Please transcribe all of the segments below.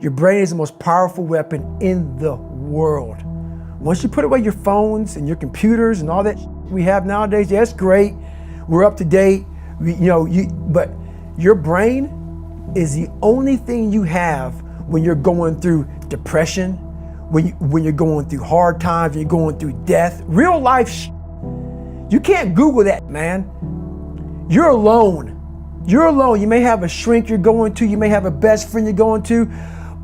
Your brain is the most powerful weapon in the world. Once you put away your phones and your computers and all that we have nowadays, yeah, it's great. We're up to date. But your brain is the only thing you have when you're going through depression, when you're going through hard times, when you're going through death, real life. You can't Google that, man. You're alone. You're alone. You may have a shrink you're going to, you may have a best friend you're going to,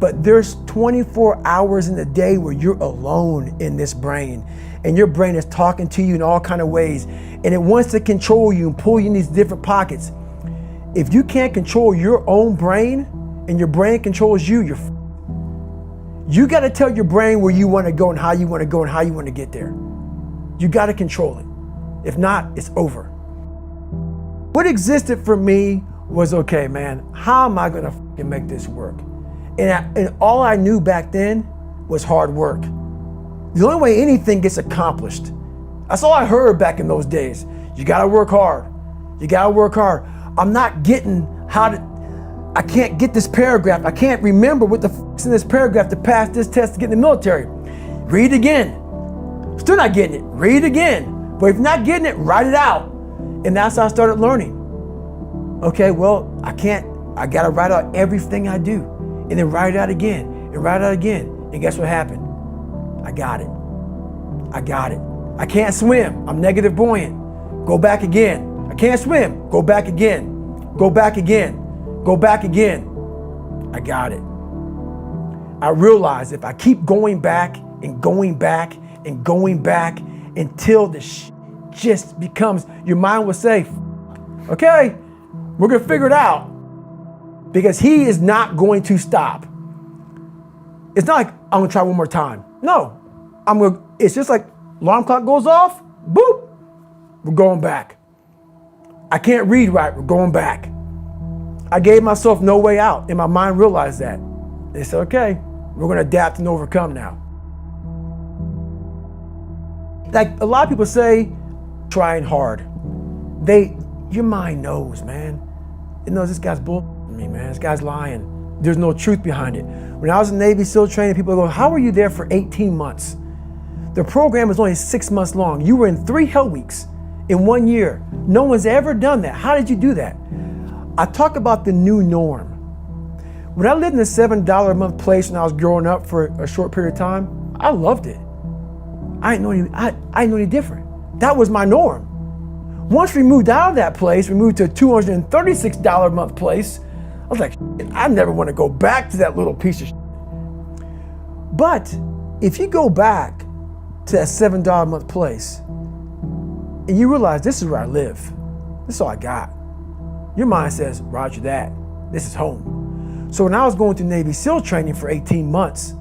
but there's 24 hours in the day where you're alone in this brain, and your brain is talking to you in all kinds of ways, and it wants to control you and pull you in these different pockets. If you can't control your own brain and your brain controls you, you got to tell your brain where you want to go and how you want to go and how you want to get there. You got to control it. If not, it's over. What existed for me was, okay, man, how am I going to make this work? And all I knew back then was hard work. The only way anything gets accomplished. That's all I heard back in those days. You gotta work hard. You gotta work hard. I'm not getting I can't get this paragraph. I can't remember what the f***'s in this paragraph to pass this test to get in the military. Read it again. Still not getting it. Read it again. But if you're not getting it, write it out. And that's how I started learning. Okay, well, I gotta write out everything I do. And then write it out again, and write it out again. And guess what happened? I got it. I can't swim. I'm negative buoyant. Go back again. I can't swim. Go back again. Go back again. Go back again. I got it. I realized if I keep going back and going back and going back until the just becomes, your mind will say, okay, we're gonna figure it out. Because he is not going to stop. It's not like I'm gonna try one more time. No, it's just like alarm clock goes off, boop, we're going back. I can't read right, we're going back. I gave myself no way out, and my mind realized that. They said, okay, we're gonna adapt and overcome now. Like a lot of people say, trying hard. Your mind knows, man. It knows this guy's bull. Me, man, this guy's lying. There's no truth behind it. When I was in Navy SEAL training, people go, how were you there for 18 months? The program was only 6 months long. You were in 3 hell weeks in 1 year. No one's ever done that. How did you do that? I talk about the new norm. When I lived in a $7 a month place when I was growing up for a short period of time, I loved it. I didn't know any different. That was my norm. Once we moved out of that place, we moved to a $236 a month place. I was like, I never want to go back to that little piece of shit. But if you go back to that $7 a month place and you realize this is where I live, this is all I got, your mind says, roger that, this is home. So when I was going through Navy SEAL training for 18 months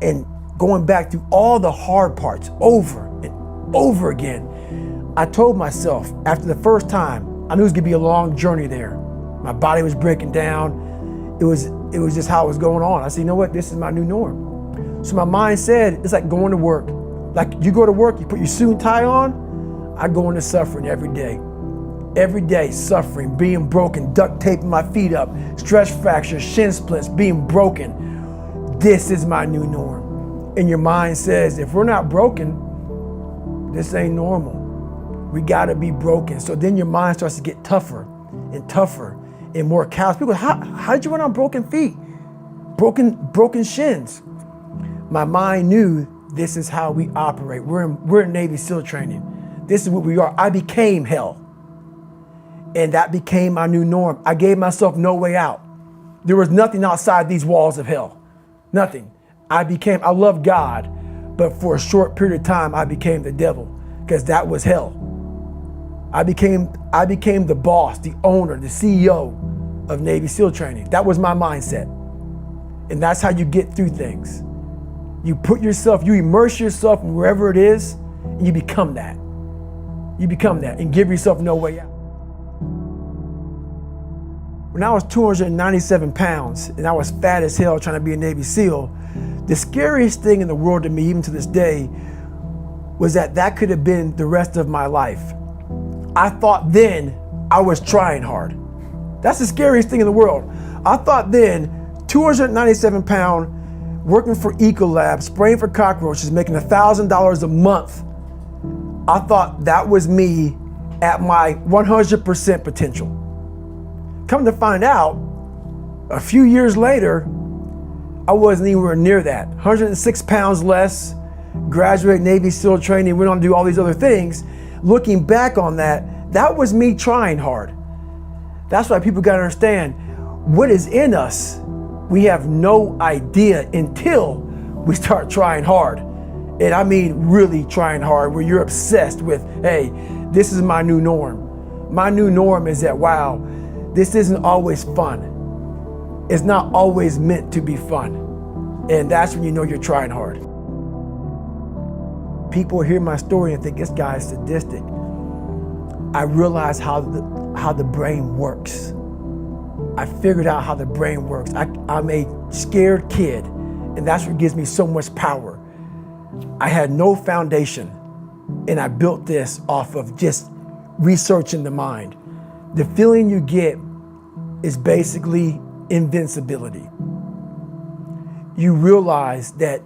and going back through all the hard parts over and over again, I told myself after the first time, I knew it was gonna be a long journey there. My body was breaking down. It was just how it was going on. I said, you know what? This is my new norm. So my mind said, it's like going to work. Like you go to work, you put your suit and tie on. I go into suffering every day. Every day suffering, being broken, duct taping my feet up, stress fractures, shin splints, being broken. This is my new norm. And your mind says, if we're not broken, this ain't normal. We gotta be broken. So then your mind starts to get tougher and tougher and more callous. People go, how did you run on broken feet? Broken shins. My mind knew this is how we operate. We're in Navy SEAL training. This is what we are. I became hell. And that became my new norm. I gave myself no way out. There was nothing outside these walls of hell. Nothing. I loved God, but for a short period of time, I became the devil because that was hell. I became the boss, the owner, the CEO of Navy SEAL training. That was my mindset. And that's how you get through things. You immerse yourself in wherever it is, and you become that. You become that and give yourself no way out. When I was 297 pounds and I was fat as hell trying to be a Navy SEAL, the scariest thing in the world to me, even to this day, was that could have been the rest of my life. I thought then I was trying hard. That's the scariest thing in the world. I thought then 297 pound, working for Ecolab, spraying for cockroaches, making $1,000 a month. I thought that was me at my 100% potential. Come to find out, a few years later, I wasn't anywhere near that. 106 pounds less, graduated Navy SEAL training, went on to do all these other things. Looking back on that, that was me trying hard. That's why people gotta understand, what is in us, we have no idea until we start trying hard. And I mean really trying hard, where you're obsessed with, hey, this is my new norm. My new norm is that, wow, this isn't always fun. It's not always meant to be fun. And that's when you know you're trying hard. People hear my story and think this guy is sadistic. I realized how the brain works. I figured out how the brain works. I'm a scared kid, and that's what gives me so much power. I had no foundation, and I built this off of just researching the mind. The feeling you get is basically invincibility. You realize that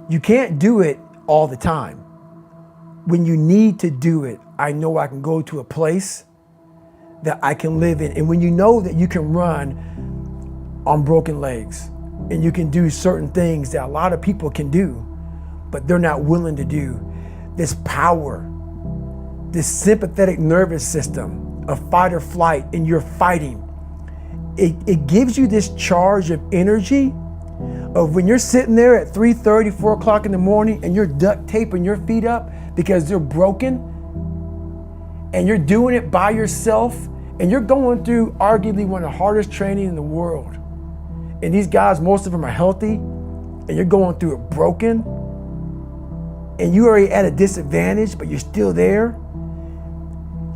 you can't do it all the time. When you need to do it, I know I can go to a place that I can live in. And when you know that you can run on broken legs and you can do certain things that a lot of people can do, but they're not willing to do, this power, this sympathetic nervous system of fight or flight, and you're fighting, it gives you this charge of energy of when you're sitting there at 3:30, 4 o'clock in the morning and you're duct taping your feet up because they're broken, and you're doing it by yourself, and you're going through arguably one of the hardest training in the world. And these guys, most of them are healthy, and you're going through it broken, and you're already at a disadvantage, but you're still there.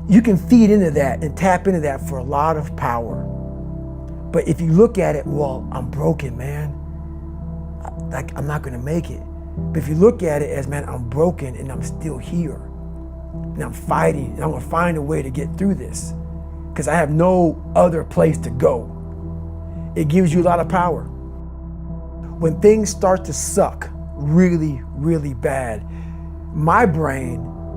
You can feed into that and tap into that for a lot of power. But if you look at it, well, I'm broken, man. I'm not gonna make it. But if you look at it as, man, I'm broken and I'm still here, and I'm fighting, and I'm gonna find a way to get through this because I have no other place to go. It gives you a lot of power. When things start to suck really, really bad, my brain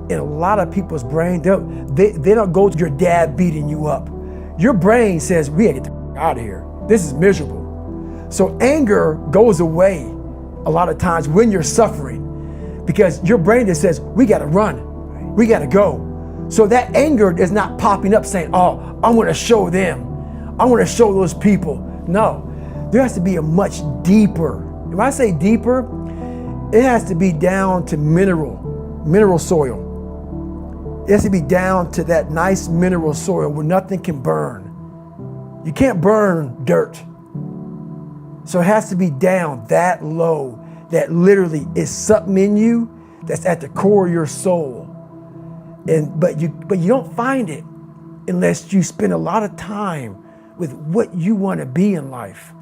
and a lot of people's brain, they don't go to your dad beating you up. Your brain says, we gotta get the out of here. This is miserable. So anger goes away a lot of times when you're suffering, because your brain just says, we gotta run, we gotta go. So that anger is not popping up saying, oh, I'm gonna show them, I'm gonna show those people. No, there has to be a much deeper, when I say deeper, it has to be down to mineral soil. It has to be down to that nice mineral soil where nothing can burn. You can't burn dirt. So it has to be down that low, that literally is something in you that's at the core of your soul. But you don't find it unless you spend a lot of time with what you want to be in life.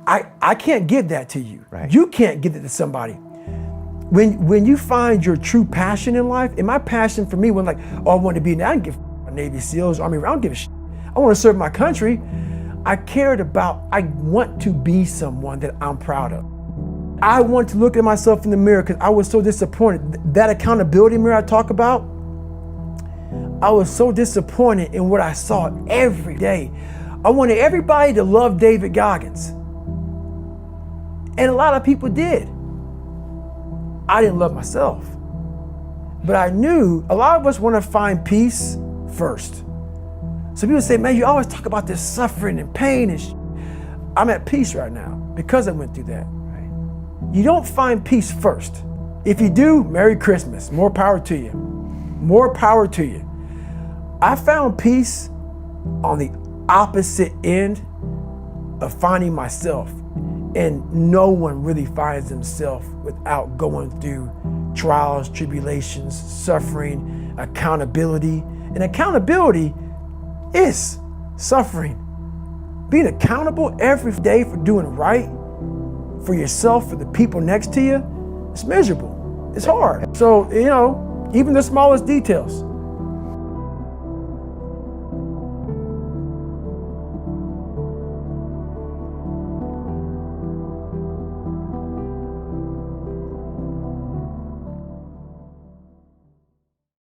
I can't give that to you. Right. You can't give it to somebody. When you find your true passion in life, and my passion for me wasn't like, oh, I want to be, I don't give a Navy SEALs, Army, I don't give a shit. I want to serve my country. I want to be someone that I'm proud of. I want to look at myself in the mirror because I was so disappointed. That accountability mirror I talk about, I was so disappointed in what I saw every day. I wanted everybody to love David Goggins. And a lot of people did. I didn't love myself. But I knew a lot of us want to find peace first. So people say, man, you always talk about this suffering and pain and I'm at peace right now because I went through that. Right? You don't find peace first. If you do, Merry Christmas. More power to you. More power to you. I found peace on the opposite end of finding myself. And no one really finds themselves without going through trials, tribulations, suffering, accountability. And accountability is suffering. Being accountable every day for doing right for yourself, for the people next to you, it's miserable. It's hard. So, even the smallest details.